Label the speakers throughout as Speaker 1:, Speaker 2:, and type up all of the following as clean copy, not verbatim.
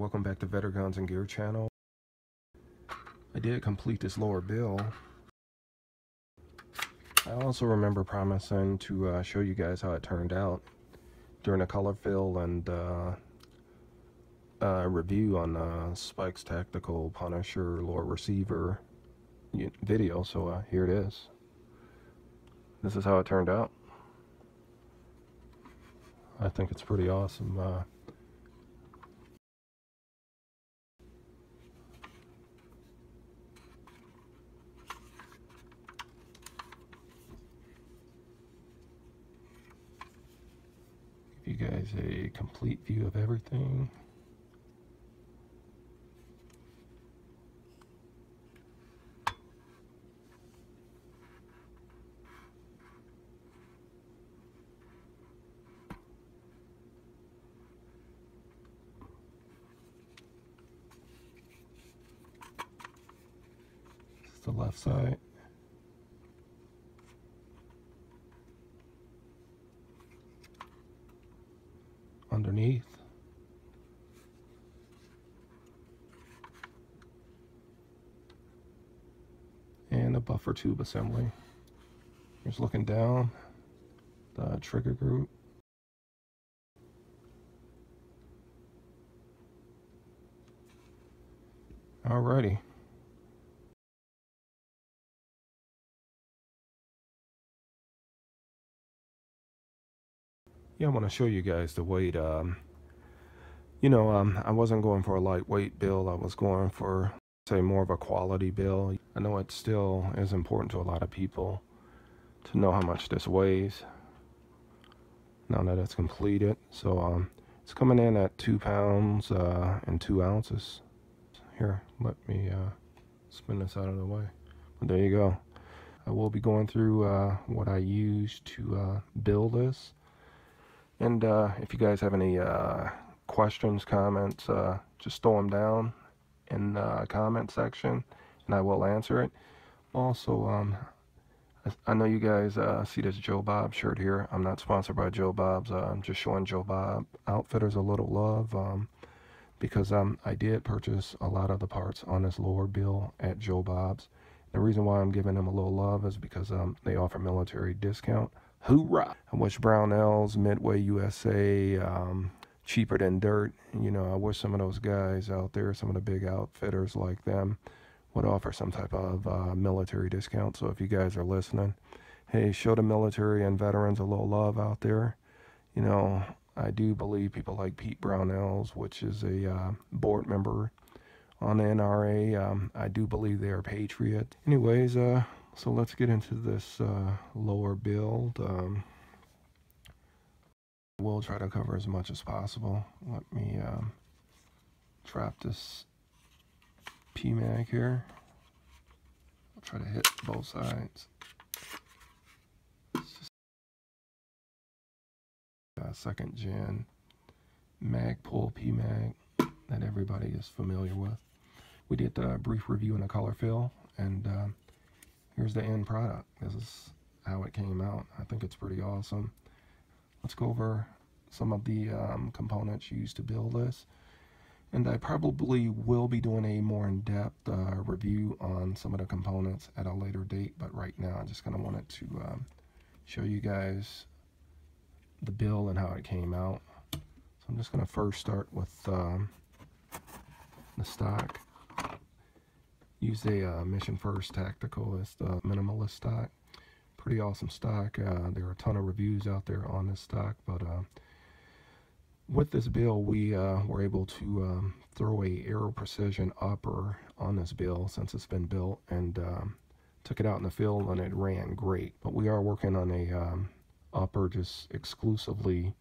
Speaker 1: Welcome back to Vetter Guns and Gear channel. I did complete this lower bill. I also remember promising to show you guys how it turned out during a color fill and review on Spike's Tactical Punisher Lower Receiver video, so here it is. This is how it turned out. I think it's pretty awesome. Give you guys a complete view of everything. This is the left side. Underneath, and a buffer tube assembly. Here's looking down, the trigger group. Alrighty. Yeah, I want to show you guys the weight. I wasn't going for a lightweight build. I was going for, say, more of a quality build. I know it still is important to a lot of people to know how much this weighs now that it's completed. So it's coming in at 2 pounds and 2 ounces. Here, let me spin this out of the way. But there you go. I will be going through what I used to build this. And if you guys have any questions, comments, just throw them down in the comment section and I will answer it. Also, I know you guys see this Joe Bob shirt here. I'm not sponsored by Joe Bob's. I'm just showing Joe Bob Outfitters a little love because I did purchase a lot of the parts on this lower bill at Joe Bob's. The reason why I'm giving them a little love is because they offer military discount. Hoorah! I wish Brownells, Midway USA, cheaper than dirt. You know, I wish some of those guys out there, some of the big outfitters like them, would offer some type of military discount. So if you guys are listening, hey, show the military and veterans a little love out there. You know, I do believe people like Pete Brownells, which is a board member on the NRA, I do believe they are patriot. Anyways, so let's get into this lower build. We'll try to cover as much as possible. Let me trap this PMAG here. I'll try to hit both sides. It's just a second gen mag pull PMAG that everybody is familiar with. We did a brief review in a color fill, and here's the end product. This is how it came out. I think it's pretty awesome. Let's go over some of the components used to build this. And I probably will be doing a more in-depth review on some of the components at a later date. But right now, I just kind of wanted to show you guys the build and how it came out. So I'm just going to first start with the stock. Used a Mission First Tactical as the minimalist stock. Pretty awesome stock. There are a ton of reviews out there on this stock, but with this build, we were able to throw a Aero Precision upper on this build since it's been built, and took it out in the field and it ran great. But we are working on a upper just exclusively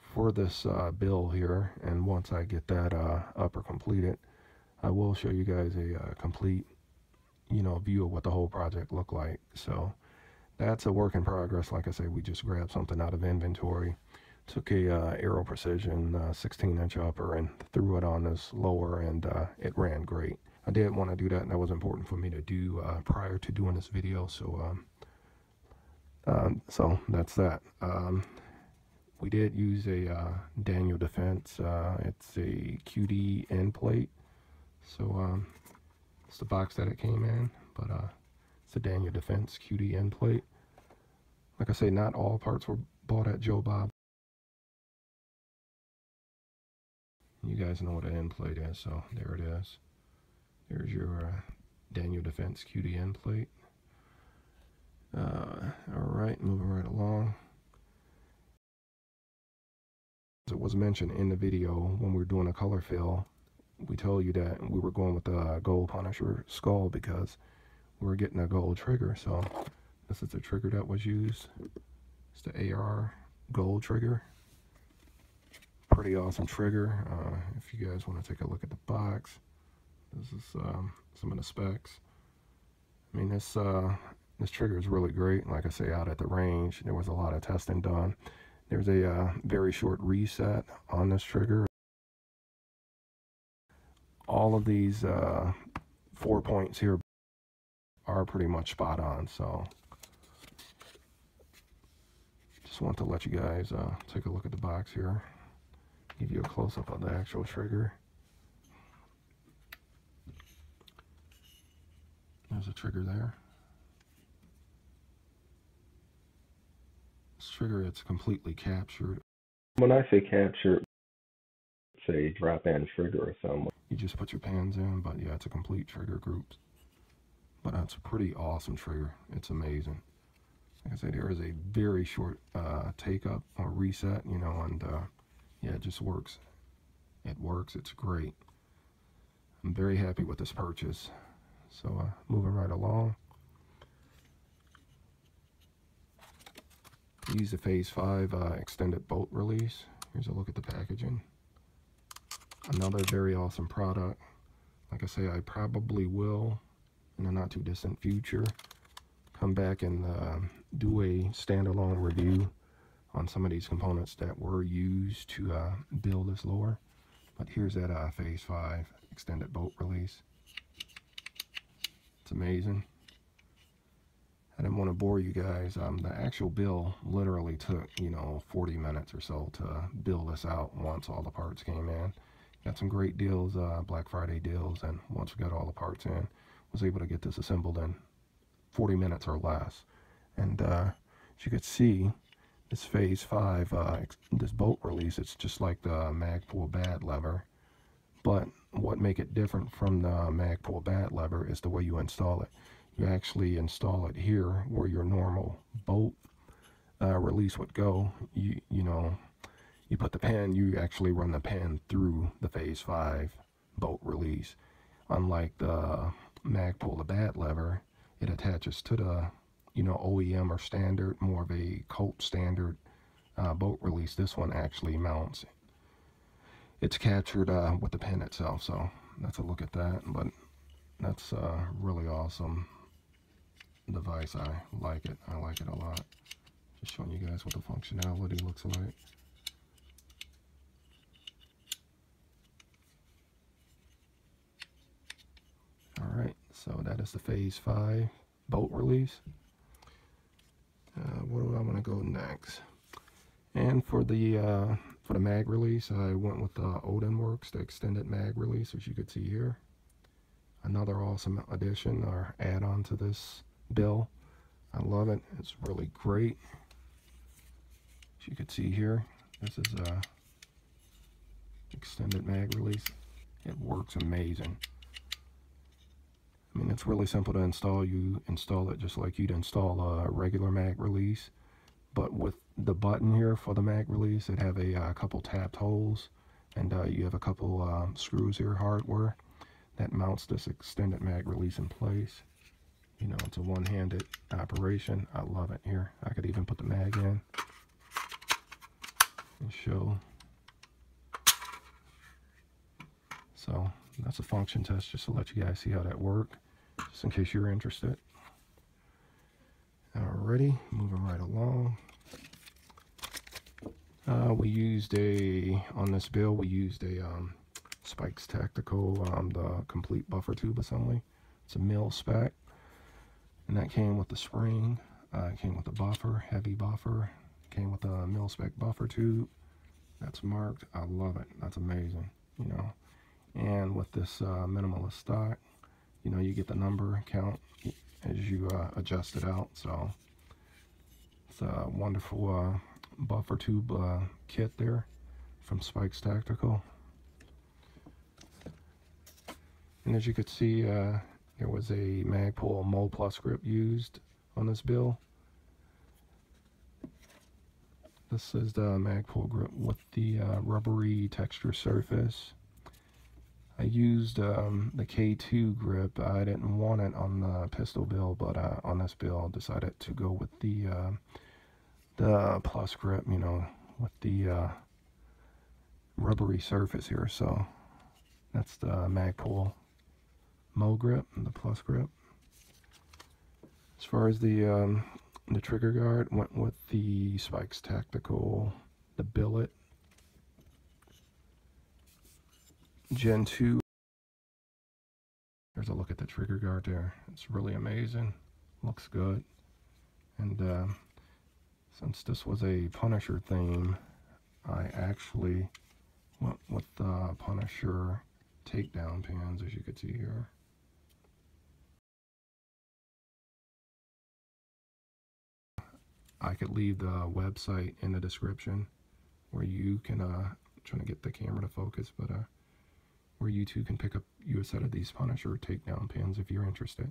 Speaker 1: for this build here, and once I get that upper completed, I will show you guys a complete, view of what the whole project looked like. So that's a work in progress. Like I say, we just grabbed something out of inventory, took a Aero Precision 16-inch upper and threw it on this lower, and it ran great. I did want to do that, and that was important for me to do prior to doing this video. So so that's that. We did use a Daniel Defense. It's a QD end plate. So it's the box that it came in, but it's a Daniel Defense QD end plate. Like I say, not all parts were bought at Joe Bob. You guys know what an end plate is, so there it is. There's your Daniel Defense QD end plate. Alright, moving right along. As it was mentioned in the video when we were doing a color fill, we told you that we were going with the Gold Punisher skull because we were getting a gold trigger. So this is the trigger that was used. It's the AR gold trigger. Pretty awesome trigger. If you guys want to take a look at the box, this is some of the specs. I mean, this trigger is really great. Like I say, out at the range, there was a lot of testing done. There's a very short reset on this trigger. All of these 4 points here are pretty much spot on. So just want to let you guys take a look at the box here. Give you a close-up of the actual trigger. There's a trigger there. This trigger, it's completely captured. When I say captured, it's a drop-in trigger or something. You just put your pans in, but yeah, it's a complete trigger group. But it's a pretty awesome trigger. It's amazing. Like I said, there is a very short take-up or reset, you know, and yeah, it just works. It works. It's great. I'm very happy with this purchase. So moving right along. Use the Phase 5 extended bolt release. Here's a look at the packaging. Another very awesome product. Like I say, I probably will, in the not too distant future, come back and do a standalone review on some of these components that were used to build this lure. But here's that Phase 5 extended bolt release. It's amazing. I didn't want to bore you guys. The actual build literally took, you know, 40 minutes or so to build this out once all the parts came in. Got some great deals, Black Friday deals, and once we got all the parts in, was able to get this assembled in 40 minutes or less. And as you could see, this Phase 5, this bolt release, it's just like the Magpul bat lever. But what make it different from the Magpul bat lever is the way you install it. You actually install it here where your normal bolt release would go. You know, you put the pin, you actually run the pin through the Phase 5 bolt release. Unlike the Magpul bat lever, it attaches to the, you know, OEM or standard, more of a Colt standard bolt release. This one actually mounts. It's captured with the pin itself, so that's a look at that. But that's a really awesome device. I like it. I like it a lot. Just showing you guys what the functionality looks like. Alright, so that is the Phase 5 bolt release. Where do I want to go next? And for the mag release, I went with the Odin Works, the extended mag release, as you could see here. Another awesome addition or add-on to this bill. I love it. It's really great. As you could see here, this is a extended mag release. It works amazing. I mean, it's really simple to install. You install it just like you'd install a regular mag release, but with the button here for the mag release, it have a couple tapped holes, and you have a couple screws here, hardware, that mounts this extended mag release in place. You know, it's a one-handed operation. I love it. Here, I could even put the mag in and show. So that's a function test just to let you guys see how that works, just in case you're interested. Alrighty, moving right along. We used on this build, we used a Spikes Tactical, the complete buffer tube assembly. It's a mil spec, and that came with the spring, it came with the buffer, heavy buffer, came with a mil-spec buffer tube that's marked. I love it. That's amazing, you know. And with this minimalist stock, you know, you get the number count as you adjust it out. So it's a wonderful buffer tube kit there from Spikes Tactical. And as you could see, there was a Magpul Mo Plus grip used on this bill. This is the Magpul grip with the rubbery texture surface. I used the K2 grip. I didn't want it on the pistol bill, but on this bill, decided to go with the plus grip, you know, with the rubbery surface here. So that's the Magpul Mo grip, the plus grip. As far as the trigger guard, went with the Spikes Tactical, the billet Gen 2. There's a look at the trigger guard there. It's really amazing. Looks good. And since this was a Punisher theme, I actually went with the Punisher takedown pins, as you can see here. I could leave the website in the description where you can, trying to get the camera to focus, but where you too can pick up a set of these Punisher takedown pins if you're interested.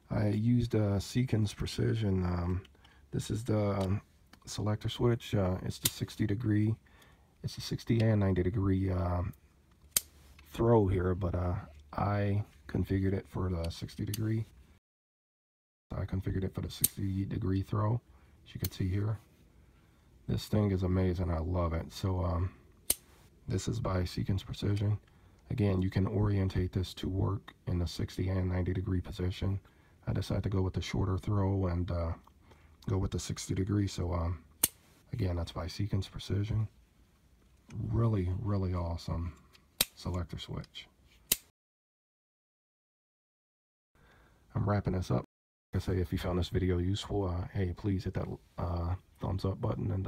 Speaker 1: I used Seekins Precision. This is the selector switch. It's the 60 degree. It's a 60 and 90 degree throw here, but I configured it for the 60 degree. I configured it for the 60 degree throw, as you can see here. This thing is amazing. I love it. So this is by Seekins Precision. Again, you can orientate this to work in the 60 and 90 degree position. I decided to go with the shorter throw and go with the 60 degree. So again, that's by Seekins Precision. Really, really awesome selector switch. I'm wrapping this up. Like I say, if you found this video useful, hey, please hit that thumbs up button and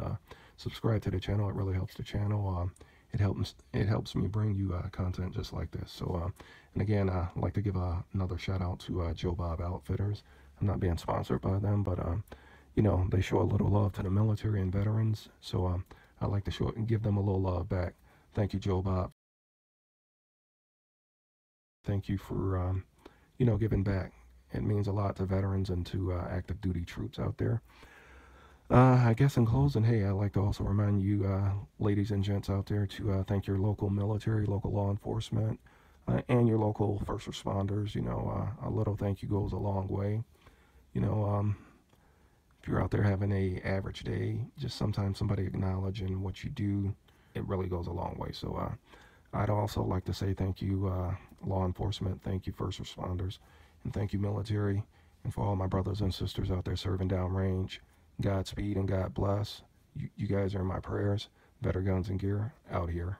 Speaker 1: subscribe to the channel. It really helps the channel. It helps me bring you content just like this. So and again, I'd like to give another shout out to Joe Bob Outfitters. I'm not being sponsored by them, but you know, they show a little love to the military and veterans, so I like to show it and give them a little love back. Thank you, Joe Bob. Thank you for you know, giving back. It means a lot to veterans and to active duty troops out there. I guess in closing, hey, I'd like to also remind you, ladies and gents out there, to thank your local military, local law enforcement, and your local first responders. You know, a little thank you goes a long way. You know, if you're out there having a average day, just sometimes somebody acknowledging what you do, it really goes a long way. So I'd also like to say thank you, law enforcement, thank you, first responders, and thank you, military, and for all my brothers and sisters out there serving downrange. Godspeed and God bless. You guys are in my prayers. Better guns and gear out here.